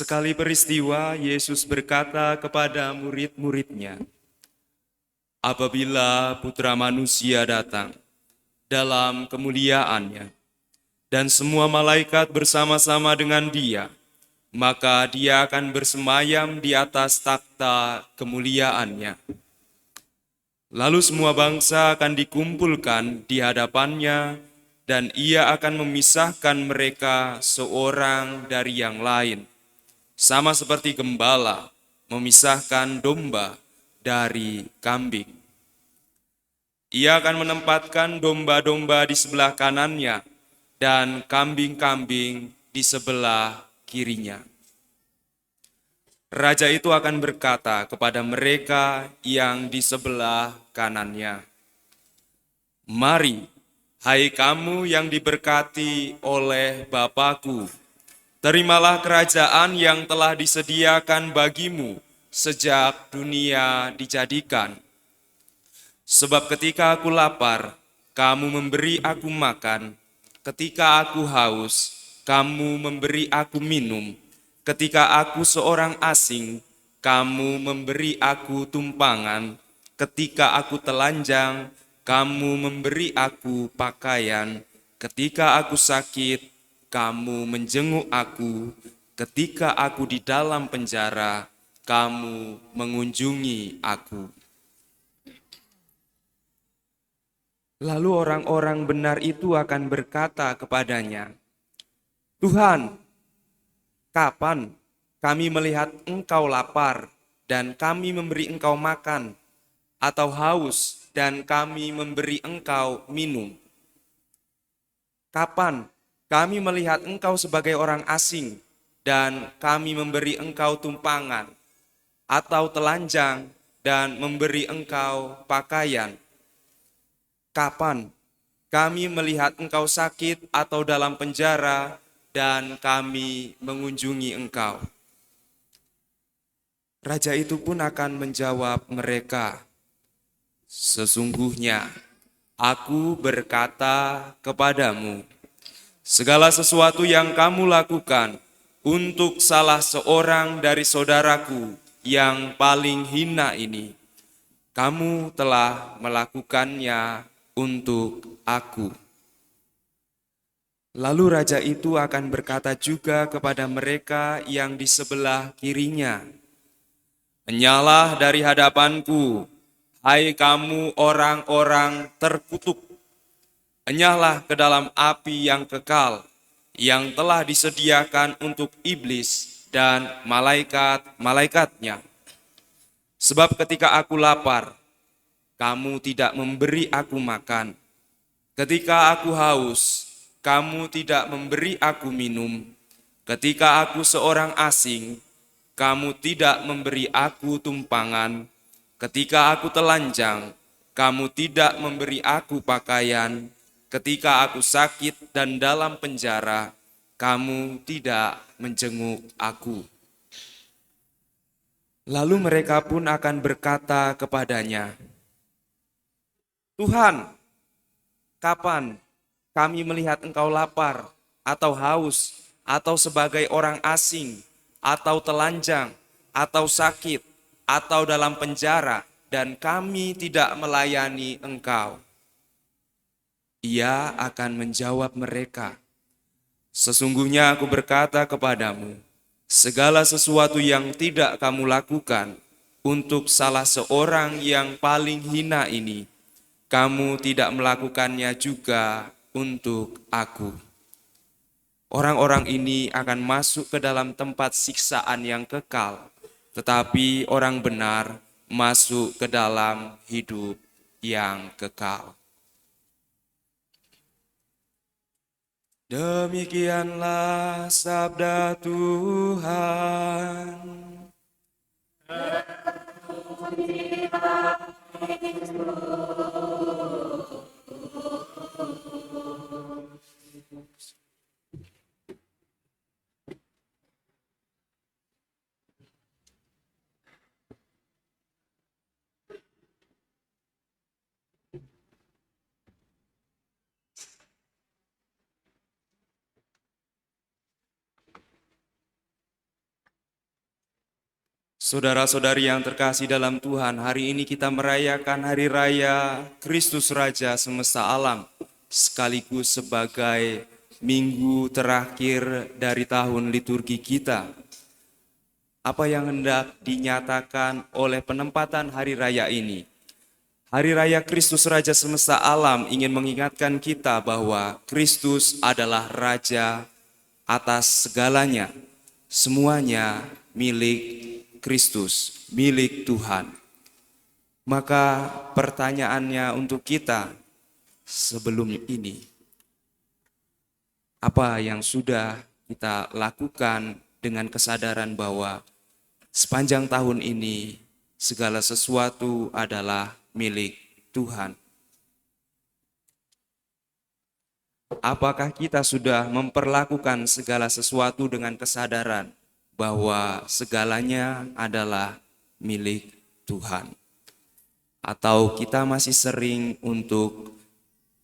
Sekali peristiwa, Yesus berkata kepada murid-muridnya, "Apabila Putra Manusia datang dalam kemuliaannya, dan semua malaikat bersama-sama dengan Dia, maka Dia akan bersemayam di atas takhta kemuliaannya. Lalu semua bangsa akan dikumpulkan di hadapannya, dan Ia akan memisahkan mereka seorang dari yang lain, sama seperti gembala memisahkan domba dari kambing. Ia akan menempatkan domba-domba di sebelah kanannya dan kambing-kambing di sebelah kirinya. Raja itu akan berkata kepada mereka yang di sebelah kanannya, 'Mari, hai kamu yang diberkati oleh Bapa-Ku, terimalah kerajaan yang telah disediakan bagimu sejak dunia dijadikan. Sebab ketika aku lapar, kamu memberi aku makan. Ketika aku haus, kamu memberi aku minum. Ketika aku seorang asing, kamu memberi aku tumpangan. Ketika aku telanjang, kamu memberi aku pakaian. Ketika aku sakit, kamu menjenguk aku. Ketika aku di dalam penjara, kamu mengunjungi aku.' Lalu orang-orang benar itu akan berkata kepadanya, 'Tuhan, kapan kami melihat Engkau lapar dan kami memberi Engkau makan, atau haus dan kami memberi Engkau minum? Kapan kami melihat Engkau sebagai orang asing dan kami memberi Engkau tumpangan, atau telanjang dan memberi Engkau pakaian? Kapan kami melihat Engkau sakit atau dalam penjara dan kami mengunjungi Engkau?' Raja itu pun akan menjawab mereka, 'Sesungguhnya aku berkata kepadamu, segala sesuatu yang kamu lakukan untuk salah seorang dari saudaraku yang paling hina ini, kamu telah melakukannya untuk aku.' Lalu raja itu akan berkata juga kepada mereka yang di sebelah kirinya, 'Enyahlah dari hadapanku, hai kamu orang-orang terkutuk. Enyahlah ke dalam api yang kekal, yang telah disediakan untuk iblis dan malaikat-malaikatnya. Sebab ketika aku lapar, kamu tidak memberi aku makan. Ketika aku haus, kamu tidak memberi aku minum. Ketika aku seorang asing, kamu tidak memberi aku tumpangan. Ketika aku telanjang, kamu tidak memberi aku pakaian. Ketika aku sakit dan dalam penjara, kamu tidak menjenguk aku.' Lalu mereka pun akan berkata kepadanya, 'Tuhan, kapan kami melihat Engkau lapar atau haus atau sebagai orang asing atau telanjang atau sakit atau dalam penjara dan kami tidak melayani Engkau?' Ia akan menjawab mereka, 'Sesungguhnya aku berkata kepadamu, segala sesuatu yang tidak kamu lakukan untuk salah seorang yang paling hina ini, kamu tidak melakukannya juga untuk aku.' Orang-orang ini akan masuk ke dalam tempat siksaan yang kekal, tetapi orang benar masuk ke dalam hidup yang kekal." Demikianlah sabda Tuhan. Saudara-saudari yang terkasih dalam Tuhan, hari ini kita merayakan Hari Raya Kristus Raja semesta alam, sekaligus sebagai minggu terakhir dari tahun liturgi kita. Apa yang hendak dinyatakan oleh penempatan Hari Raya ini? Hari Raya Kristus Raja semesta alam ingin mengingatkan kita bahwa Kristus adalah Raja atas segalanya. Semuanya milik Kristus, milik Tuhan. Maka pertanyaannya untuk kita sebelum ini, apa yang sudah kita lakukan dengan kesadaran bahwa sepanjang tahun ini segala sesuatu adalah milik Tuhan? Apakah kita sudah memperlakukan segala sesuatu dengan kesadaran bahwa segalanya adalah milik Tuhan? Atau kita masih sering untuk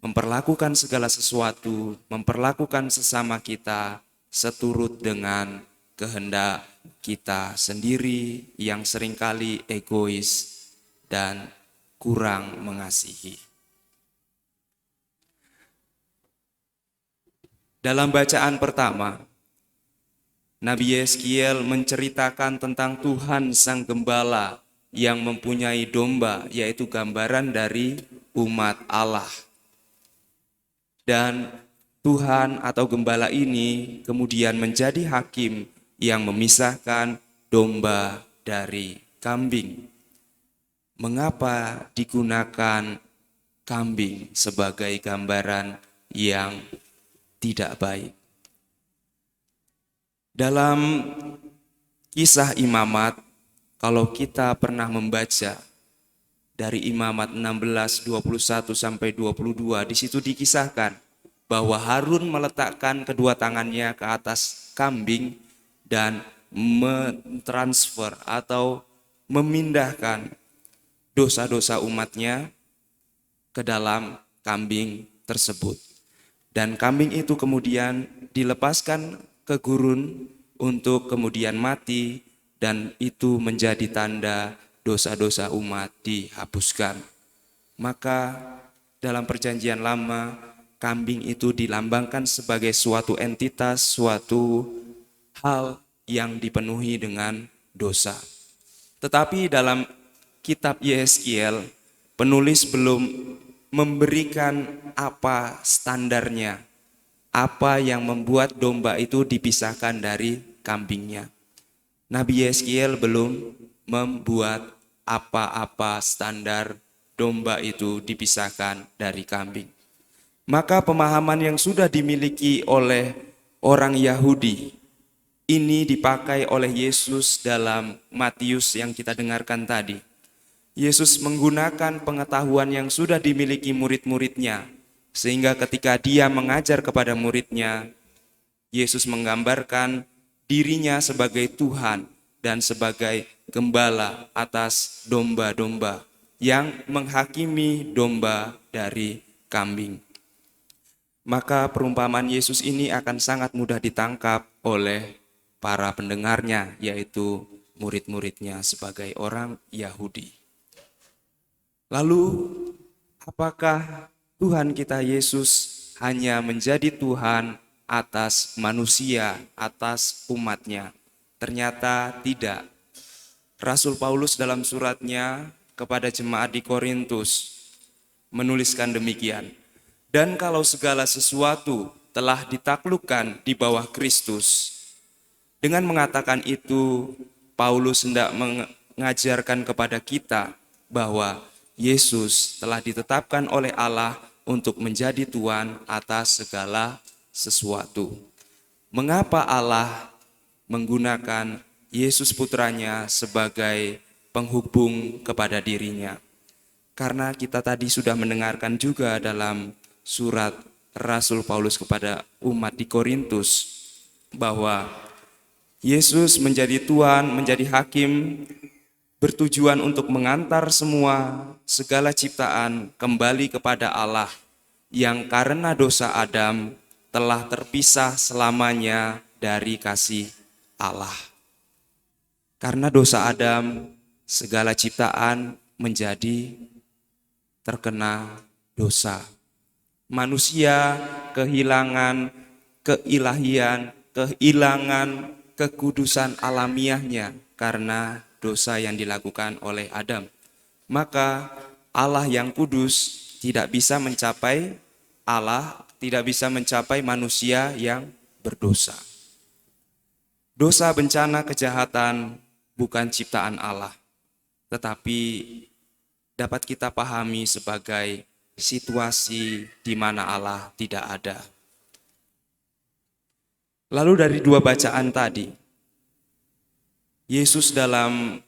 memperlakukan segala sesuatu, memperlakukan sesama kita seturut dengan kehendak kita sendiri yang seringkali egois dan kurang mengasihi? Dalam bacaan pertama, Nabi Yeskiel menceritakan tentang Tuhan Sang Gembala yang mempunyai domba, yaitu gambaran dari umat Allah. Dan Tuhan atau Gembala ini kemudian menjadi hakim yang memisahkan domba dari kambing. Mengapa digunakan kambing sebagai gambaran yang tidak baik? Dalam kisah Imamat, kalau kita pernah membaca dari Imamat 16, 21 sampai 22, di situ dikisahkan bahwa Harun meletakkan kedua tangannya ke atas kambing dan mentransfer atau memindahkan dosa-dosa umatnya ke dalam kambing tersebut. Dan kambing itu kemudian dilepaskan ke gurun untuk kemudian mati, dan itu menjadi tanda dosa-dosa umat dihapuskan. Maka dalam perjanjian lama, kambing itu dilambangkan sebagai suatu entitas, suatu hal yang dipenuhi dengan dosa. Tetapi dalam kitab Yeskiel, penulis belum memberikan apa standarnya, apa yang membuat domba itu dipisahkan dari kambingnya. Nabi Yeskiel belum membuat apa-apa standar domba itu dipisahkan dari kambing. Maka pemahaman yang sudah dimiliki oleh orang Yahudi ini dipakai oleh Yesus dalam Matius yang kita dengarkan tadi. Yesus menggunakan pengetahuan yang sudah dimiliki murid-muridnya, sehingga ketika dia mengajar kepada muridnya, Yesus menggambarkan dirinya sebagai Tuhan dan sebagai gembala atas domba-domba yang menghakimi domba dari kambing. Maka perumpamaan Yesus ini akan sangat mudah ditangkap oleh para pendengarnya, yaitu murid-muridnya sebagai orang Yahudi. Lalu, apakah Tuhan kita Yesus hanya menjadi Tuhan atas manusia, atas umatnya? Ternyata tidak. Rasul Paulus dalam suratnya kepada jemaat di Korintus menuliskan demikian. Dan kalau segala sesuatu telah ditaklukkan di bawah Kristus. Dengan mengatakan itu, Paulus hendak mengajarkan kepada kita bahwa Yesus telah ditetapkan oleh Allah untuk menjadi Tuhan atas segala sesuatu. Mengapa Allah menggunakan Yesus putranya sebagai penghubung kepada dirinya? Karena kita tadi sudah mendengarkan juga dalam surat Rasul Paulus kepada umat di Korintus bahwa Yesus menjadi Tuhan, menjadi hakim, bertujuan untuk mengantar segala ciptaan kembali kepada Allah yang karena dosa Adam telah terpisah selamanya dari kasih Allah. Karena dosa Adam, segala ciptaan menjadi terkena dosa. Manusia kehilangan keilahian, kehilangan kekudusan alamiahnya karena dosa yang dilakukan oleh Adam. Maka Allah yang kudus tidak bisa mencapai Allah, tidak bisa mencapai manusia yang berdosa. Dosa, bencana, kejahatan bukan ciptaan Allah, tetapi dapat kita pahami sebagai situasi di mana Allah tidak ada. Lalu dari dua bacaan tadi, Yesus dalam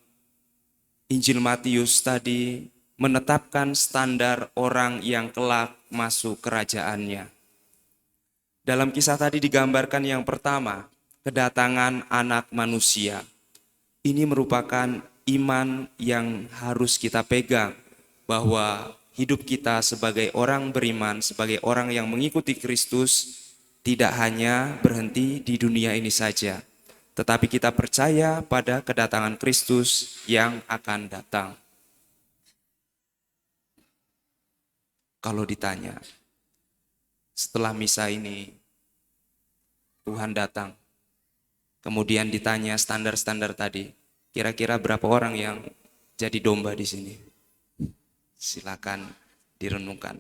Injil Matius tadi menetapkan standar orang yang kelak masuk kerajaannya. Dalam kisah tadi digambarkan yang pertama, kedatangan anak manusia. Ini merupakan iman yang harus kita pegang, bahwa hidup kita sebagai orang beriman, sebagai orang yang mengikuti Kristus, tidak hanya berhenti di dunia ini saja, tetapi kita percaya pada kedatangan Kristus yang akan datang. Kalau ditanya, setelah misa ini Tuhan datang, kemudian ditanya standar-standar tadi, kira-kira berapa orang yang jadi domba di sini? Silakan direnungkan.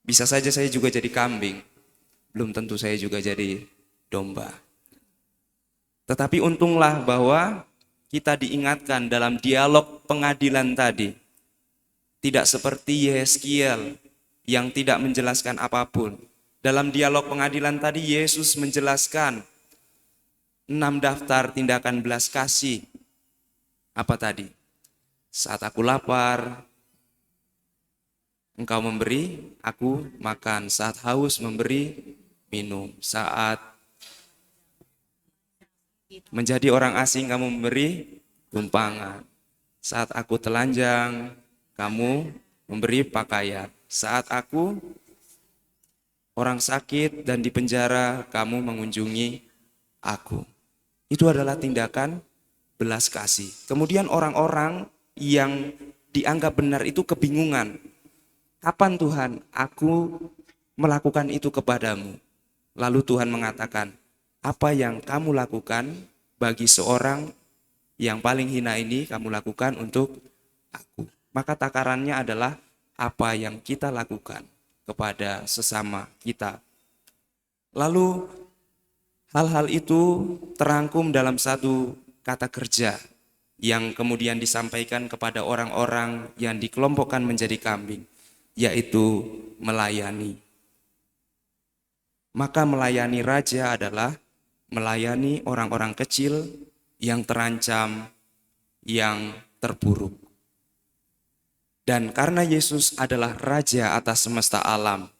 Bisa saja saya juga jadi kambing, belum tentu saya juga jadi domba. Tetapi untunglah bahwa kita diingatkan dalam dialog pengadilan tadi, tidak seperti Yeskiel yang tidak menjelaskan apapun. Dalam dialog pengadilan tadi Yesus menjelaskan 6 daftar tindakan belas kasih. Apa tadi? Saat aku lapar, engkau memberi aku makan. Saat haus memberi minum. Saat menjadi orang asing kamu memberi tumpangan. Saat aku telanjang kamu memberi pakaian. Saat aku orang sakit dan di penjara kamu mengunjungi aku. Itu adalah tindakan belas kasih. Kemudian orang-orang yang dianggap benar itu kebingungan. Kapan Tuhan aku melakukan itu kepadamu? Lalu Tuhan mengatakan, apa yang kamu lakukan bagi seorang yang paling hina ini kamu lakukan untuk aku. Maka takarannya adalah apa yang kita lakukan kepada sesama kita. Lalu hal-hal itu terangkum dalam satu kata kerja yang kemudian disampaikan kepada orang-orang yang dikelompokkan menjadi kambing, yaitu melayani. Maka melayani raja adalah melayani orang-orang kecil yang terancam, yang terpuruk. Dan karena Yesus adalah raja atas semesta alam,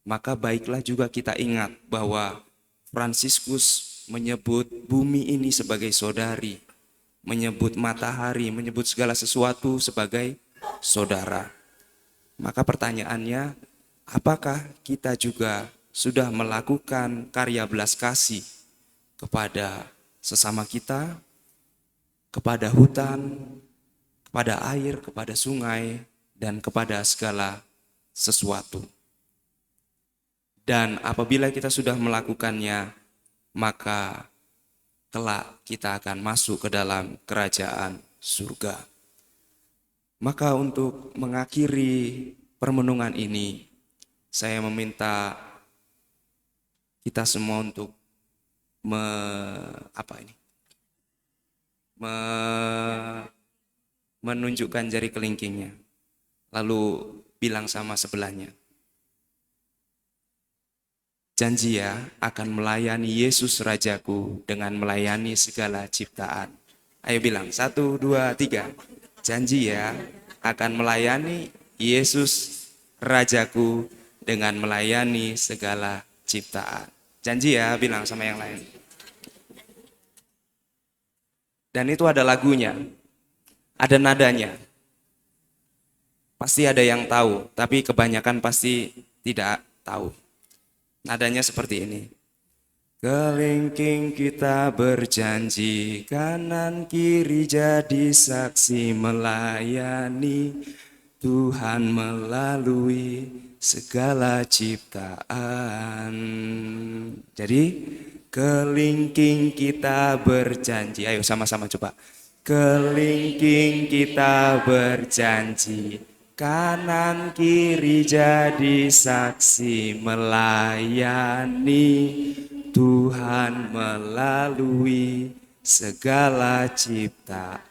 maka baiklah juga kita ingat bahwa Fransiskus menyebut bumi ini sebagai saudari, menyebut matahari, menyebut segala sesuatu sebagai saudara. Maka pertanyaannya, apakah kita juga sudah melakukan karya belas kasih kepada sesama kita, kepada hutan, kepada air, kepada sungai, dan kepada segala sesuatu? Dan apabila kita sudah melakukannya, maka kelak kita akan masuk ke dalam kerajaan surga. Maka untuk mengakhiri permenungan ini, saya meminta kita semua untuk menunjukkan jari kelingkingnya, lalu bilang sama sebelahnya, janji ya akan melayani Yesus Rajaku dengan melayani segala ciptaan. Ayo bilang, 1, 2, 3. Janji ya akan melayani Yesus Rajaku dengan melayani segala ciptaan. Janji ya, bilang sama yang lain. Dan itu ada lagunya, ada nadanya. Pasti ada yang tahu, tapi kebanyakan pasti tidak tahu. Nadanya seperti ini. Kelingking kita berjanji, kanan kiri jadi saksi melayani Tuhan melalui segala ciptaan. Jadi kelingking kita berjanji. Ayo sama-sama coba. Kelingking kita berjanji, kanan kiri jadi saksi melayani Tuhan melalui segala ciptaan.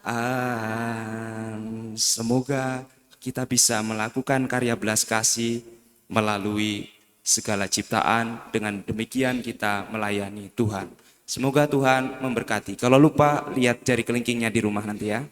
Semoga kita bisa melakukan karya belas kasih melalui segala ciptaan. Dengan demikian kita melayani Tuhan. Semoga Tuhan memberkati. Kalau lupa, lihat jari kelingkingnya di rumah nanti ya.